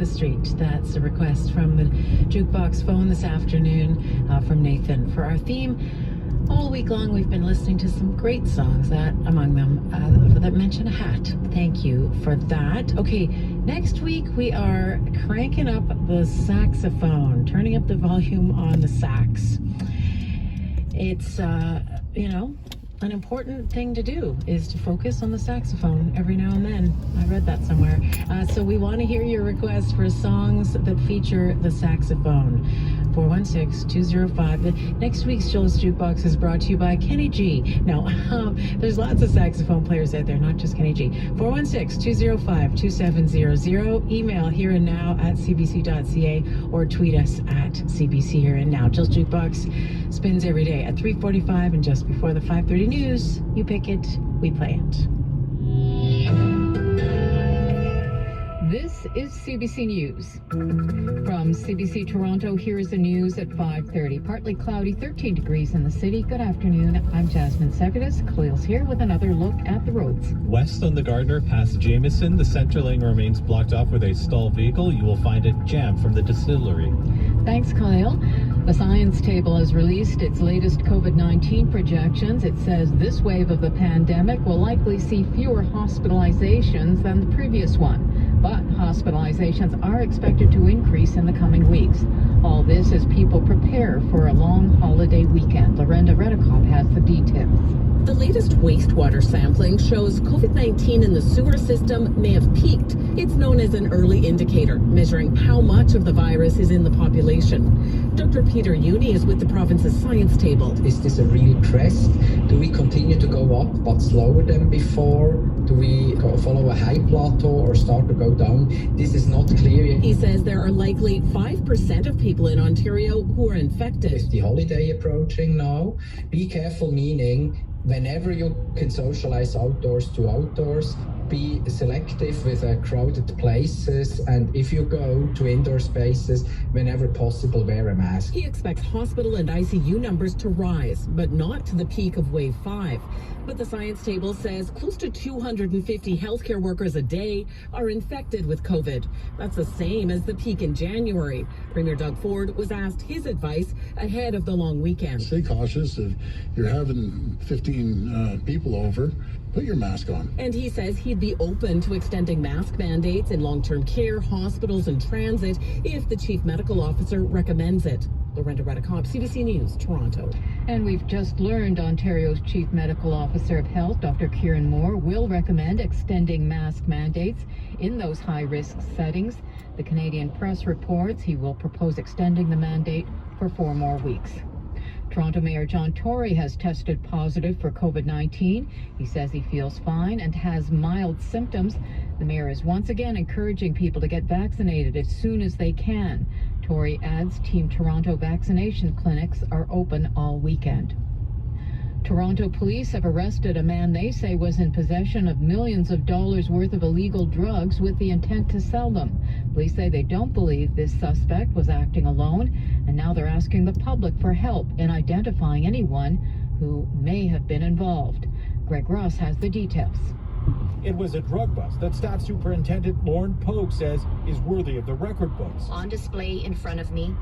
the street. That's a request from the jukebox phone this afternoon from Nathan. For our theme, all week long we've been listening to some great songs, that among them that mention a hat. Thank you for that. Okay, next week we are cranking up the saxophone, turning up the volume on the sax. It's, an important thing to do is to focus on the saxophone every now and then. I read that somewhere. So we want to hear your requests for songs that feature the saxophone. 416-205. Next week's Joel's Jukebox is brought to you by Kenny G. Now, there's lots of saxophone players out there, not just Kenny G. 416-205-2700. Email here and now at cbc.ca or tweet us at CBC Here and Now. Joel's Jukebox spins every day at 3:45 and just before the 5:30 news. You pick it, we play it. This is CBC News. From CBC Toronto, here is the news at 5:30. Partly cloudy, 13 degrees in the city. Good afternoon. I'm Jasmine Segadis. Khalil's here with another look at the roads. West on the Gardner past Jameson, the center lane remains blocked off with a stalled vehicle. You will find it jammed from the distillery. Thanks, Khalil. The Science Table has released its latest COVID-19 projections. It says this wave of the pandemic will likely see fewer hospitalizations than the previous one. But hospitalizations are expected to increase in the coming weeks. All this as people prepare for a long holiday weekend. Lorenda Redekop has the details. The latest wastewater sampling shows COVID-19 in the sewer system may have peaked. It's known as an early indicator, measuring how much of the virus is in the population. Dr. Peter Uni is with the province's Science Table. Is this a real crest? Do we continue to go up but slower than before? Do we follow a high plateau or start to go down? This is not clear yet. He says there are likely 5% of people in Ontario who are infected. Is the holiday approaching now? Be careful, meaning whenever you can socialize outdoors to outdoors, be selective with crowded places, and if you go to indoor spaces, whenever possible, wear a mask. He expects hospital and ICU numbers to rise, but not to the peak of wave 5. But the Science Table says close to 250 healthcare workers a day are infected with COVID. That's the same as the peak in January. Premier Doug Ford was asked his advice ahead of the long weekend. Stay cautious. If you're having 15 people over, put your mask on. And he says he'd be open to extending mask mandates in long-term care, hospitals, and transit if the chief medical officer recommends it. Lorenda Redekop, CBC News, Toronto. And we've just learned Ontario's Chief Medical Officer of Health, Dr. Kieran Moore, will recommend extending mask mandates in those high-risk settings. The Canadian Press reports he will propose extending the mandate for 4 more weeks. Toronto Mayor John Tory has tested positive for COVID-19. He says he feels fine and has mild symptoms. The mayor is once again encouraging people to get vaccinated as soon as they can. Tory adds Team Toronto vaccination clinics are open all weekend. Toronto police have arrested a man they say was in possession of millions of dollars worth of illegal drugs with the intent to sell them. Police say they don't believe this suspect was acting alone, and now they're asking the public for help in identifying anyone who may have been involved. Greg Ross has the details. It was a drug bust that Staff Superintendent Lauren Pogue says is worthy of the record books. On display in front of me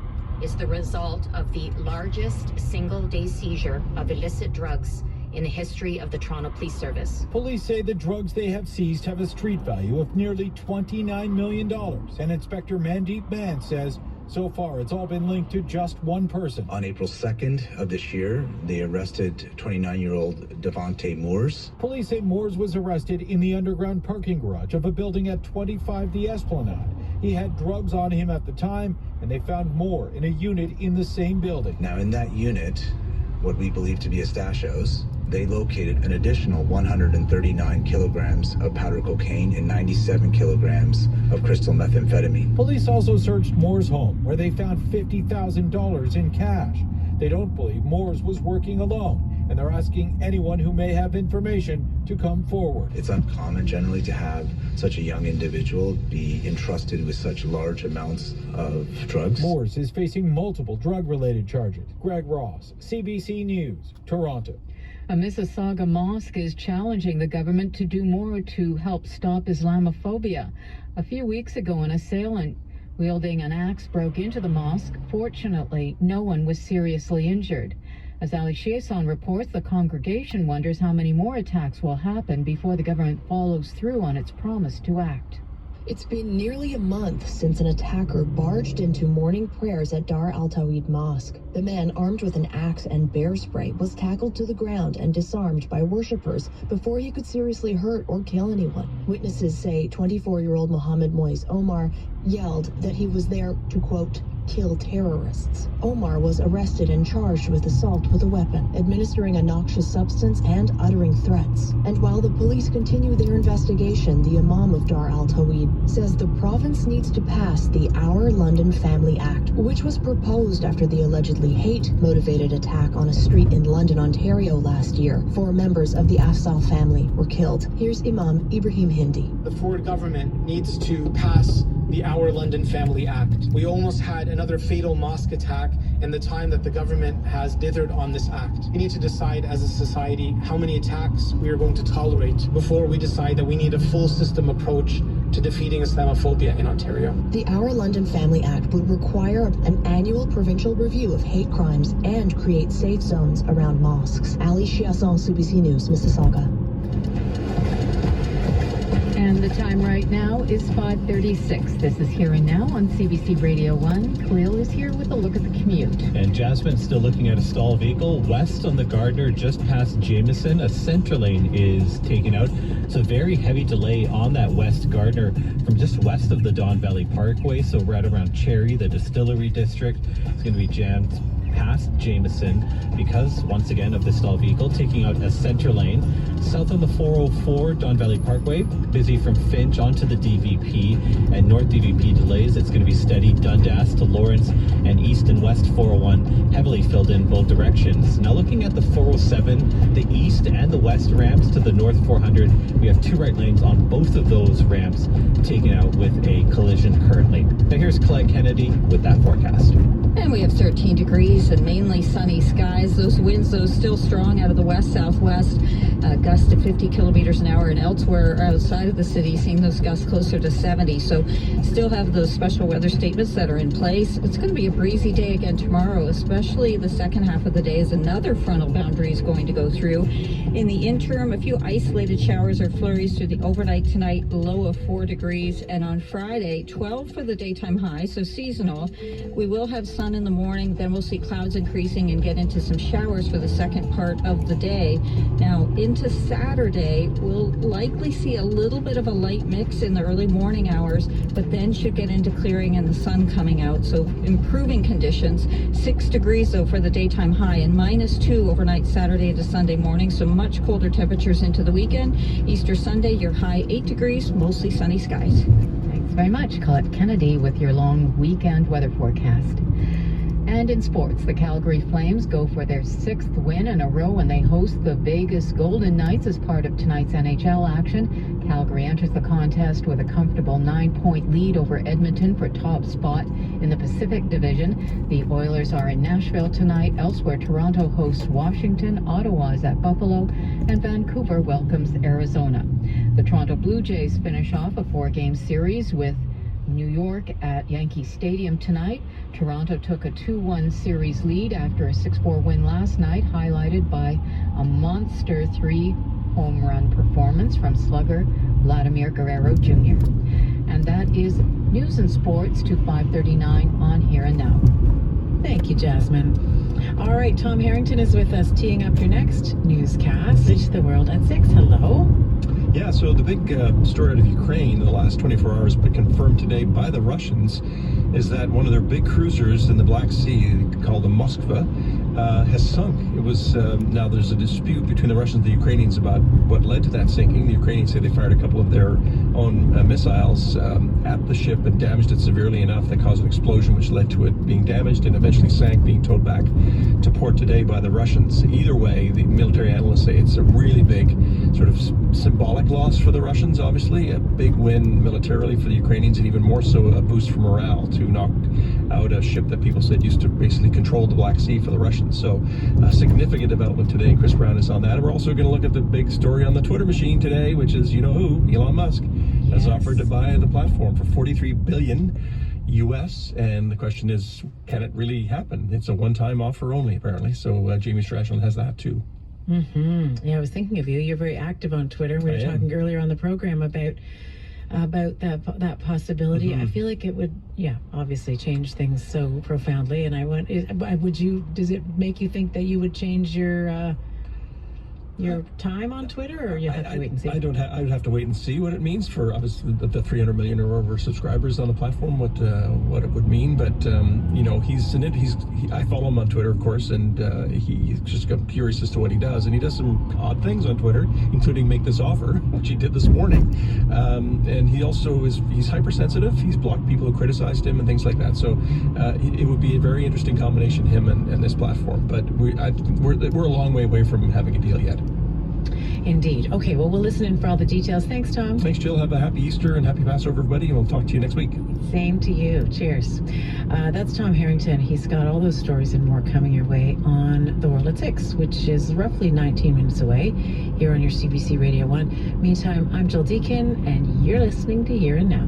is the result of the largest single-day seizure of illicit drugs in the history of the Toronto Police Service. Police say the drugs they have seized have a street value of nearly $29 million. And Inspector Mandeep Mann says so far it's all been linked to just one person. On April 2nd of this year, they arrested 29-year-old Devontae Moores. Police say Moores was arrested in the underground parking garage of a building at 25 The Esplanade. He had drugs on him at the time, and they found more in a unit in the same building. Now in that unit, what we believe to be a stash house, they located an additional 139 kilograms of powder cocaine and 97 kilograms of crystal methamphetamine. Police also searched Moore's home, where they found $50,000 in cash. They don't believe Moores was working alone, and they're asking anyone who may have information to come forward. It's uncommon generally to have such a young individual be entrusted with such large amounts of drugs. Moores is facing multiple drug-related charges. Greg Ross, CBC News, Toronto. A Mississauga mosque is challenging the government to do more to help stop Islamophobia. A few weeks ago, an assailant wielding an axe, broke into the mosque. Fortunately, no one was seriously injured. As Ali Chiasson reports, the congregation wonders how many more attacks will happen before the government follows through on its promise to act. It's been nearly a month since an attacker barged into morning prayers at Dar al-Tawhid Mosque. The man, armed with an axe and bear spray, was tackled to the ground and disarmed by worshippers before he could seriously hurt or kill anyone. Witnesses say 24-year-old Mohammed Moise Omar yelled that he was there to, quote, kill terrorists. Omar was arrested and charged with assault with a weapon, administering a noxious substance, and uttering threats. And while the police continue their investigation, the Imam of Dar al-Tawhid says the province needs to pass the Our London Family Act, which was proposed after the allegedly hate-motivated attack on a street in London, Ontario last year. 4 members of the Afzal family were killed. Here's Imam Ibrahim Hindi. The Ford government needs to pass the Our London Family Act. We almost had another fatal mosque attack in the time that the government has dithered on this act. We need to decide as a society how many attacks we are going to tolerate before we decide that we need a full system approach to defeating Islamophobia in Ontario. The Our London Family Act would require an annual provincial review of hate crimes and create safe zones around mosques. Ali Chiasson, CBC News, Mississauga. And the time right now is 5:36. This is Here and Now on CBC Radio 1. Khalil is here with a look at the commute. And Jasmine's still looking at a stall vehicle west on the Gardner, just past Jameson. A center lane is taken out. So very heavy delay on that West Gardner from just west of the Don Valley Parkway. So right around Cherry, the Distillery District. It's going to be jammed past Jameson because, once again, of the stall vehicle taking out a center lane. South on the 404 Don Valley Parkway, busy from Finch onto the DVP, and North DVP delays. It's going to be steady Dundas to Lawrence, and East and West 401 heavily filled in both directions. Now looking at the 407, the East and the West ramps to the North 400, we have 2 right lanes on both of those ramps taken out with a collision currently. Now here's Colette Kennedy with that forecast. And we have 13 degrees and mainly sunny skies. Those winds, though, still strong out of the west-southwest, gusts to 50 kilometers an hour, and elsewhere outside of the city, seeing those gusts closer to 70. So still have those special weather statements that are in place. It's going to be a breezy day again tomorrow, especially the second half of the day as another frontal boundary is going to go through. In the interim, a few isolated showers or flurries through the overnight tonight, low of 4 degrees. And on Friday, 12 for the daytime high, so seasonal. We will have sun in the morning, then we'll see clouds increasing and get into some showers for the second part of the day. Now into Saturday, we'll likely see a little bit of a light mix in the early morning hours, but then should get into clearing and the sun coming out, so improving conditions. 6 degrees though for the daytime high, and -2 overnight Saturday to Sunday morning, so much colder temperatures into the weekend. Easter Sunday, your high 8 degrees, mostly sunny skies. Thanks very much, Colette Kennedy, with your long weekend weather forecast. And in sports, the Calgary Flames go for their 6th win in a row when they host the Vegas Golden Knights as part of tonight's NHL action. Calgary enters the contest with a comfortable 9-point lead over Edmonton for top spot in the Pacific Division. The Oilers are in Nashville tonight. Elsewhere, Toronto hosts Washington, Ottawa is at Buffalo, and Vancouver welcomes Arizona. The Toronto Blue Jays finish off a 4-game series with New York at Yankee Stadium tonight. Toronto took a 2-1 series lead after a 6-4 win last night, highlighted by a monster 3-home run performance from slugger Vladimir Guerrero Jr. And that is news and sports to 5:39 on Here and Now. Thank you, Jasmine. All right, Tom Harrington is with us, teeing up your next newscast. Reach the world at 6. Hello. Yeah, so the big story out of Ukraine in the last 24 hours, but confirmed today by the Russians, is that one of their big cruisers in the Black Sea, called the Mosque, has sunk. It was now there's a dispute between the Russians and the Ukrainians about what led to that sinking. The Ukrainians say they fired a couple of their own missiles at the ship and damaged it severely enough that caused an explosion, which led to it being damaged and eventually sank, being towed back to port today by the Russians. Either way, the military analysts say it's a really big sort of symbolic loss for the Russians, obviously, a big win militarily for the Ukrainians, and even more so a boost for morale to knock out a ship that people said used to basically control the Black Sea for the Russians. So a significant development today. Chris Brown is on that. And we're also going to look at the big story on the Twitter machine today, which is, you know who, Elon Musk has offered to buy the platform for $43 billion. U.S., and the question is, can it really happen? It's a one-time offer only, apparently. So Jamie Strachan has that too. Yeah, I was thinking of you. You're very active on Twitter. We were talking earlier on the program about that possibility. I feel like it would, obviously change things so profoundly. And does it make you think that you would change your time on Twitter, or you have to wait and see? I would have to wait and see what it means for obviously the 300 million or over subscribers on the platform, what it would mean. But he's in it. I follow him on Twitter, of course, and he's just curious as to what he does. And he does some odd things on Twitter, including make this offer, which he did this morning. And he also he's hypersensitive. He's blocked people who criticized him and things like that. So it would be a very interesting combination, him and this platform. But we're a long way away from having a deal yet. Indeed. Okay, well, we'll listen in for all the details. Thanks, Tom. Thanks, Jill. Have a happy Easter and happy Passover, everybody, and we'll talk to you next week. Same to you. Cheers. That's Tom Harrington. He's got all those stories and more coming your way on The World at 6, which is roughly 19 minutes away here on your CBC Radio 1. Meantime, I'm Jill Deakin, and you're listening to Here and Now.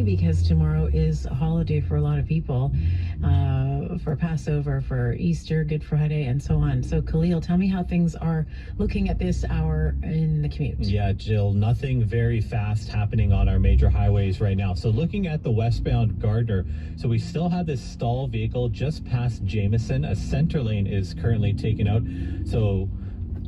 today because tomorrow is a holiday for a lot of people, for Passover, for Easter, Good Friday, and so on. So Khalil, tell me how things are looking at this hour in the commute. Yeah, Jill, nothing very fast happening on our major highways right now. So looking at the westbound Gardner, so we still have this stall vehicle just past Jameson. A center lane is currently taken out. So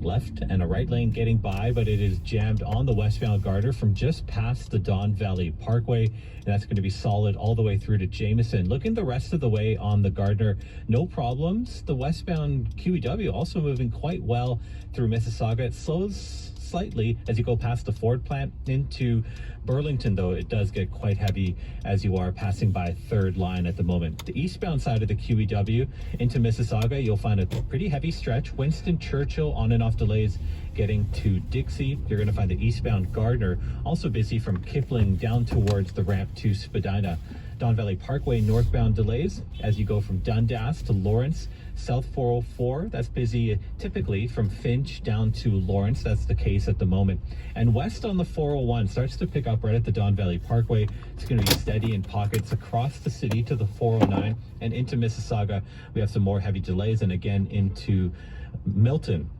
left and a right lane getting by, but it is jammed on the westbound Gardner from just past the Don Valley Parkway, and that's going to be solid all the way through to Jameson. Looking the rest of the way on the Gardner, no problems. The westbound QEW also moving quite well through Mississauga. It slows slightly as you go past the Ford plant into Burlington, though it does get quite heavy as you are passing by third line at the moment. The eastbound side of the QEW into Mississauga, you'll find a pretty heavy stretch. Winston Churchill on and off delays getting to Dixie. You're going to find the eastbound Gardner also busy from Kipling down towards the ramp to Spadina. Don Valley Parkway northbound delays as you go from Dundas to Lawrence. South 404, that's busy typically from Finch down to Lawrence. That's the case at the moment. And west on the 401 starts to pick up right at the Don Valley Parkway. It's going to be steady in pockets across the city to the 409 and into Mississauga. We have some more heavy delays, and again into Milton.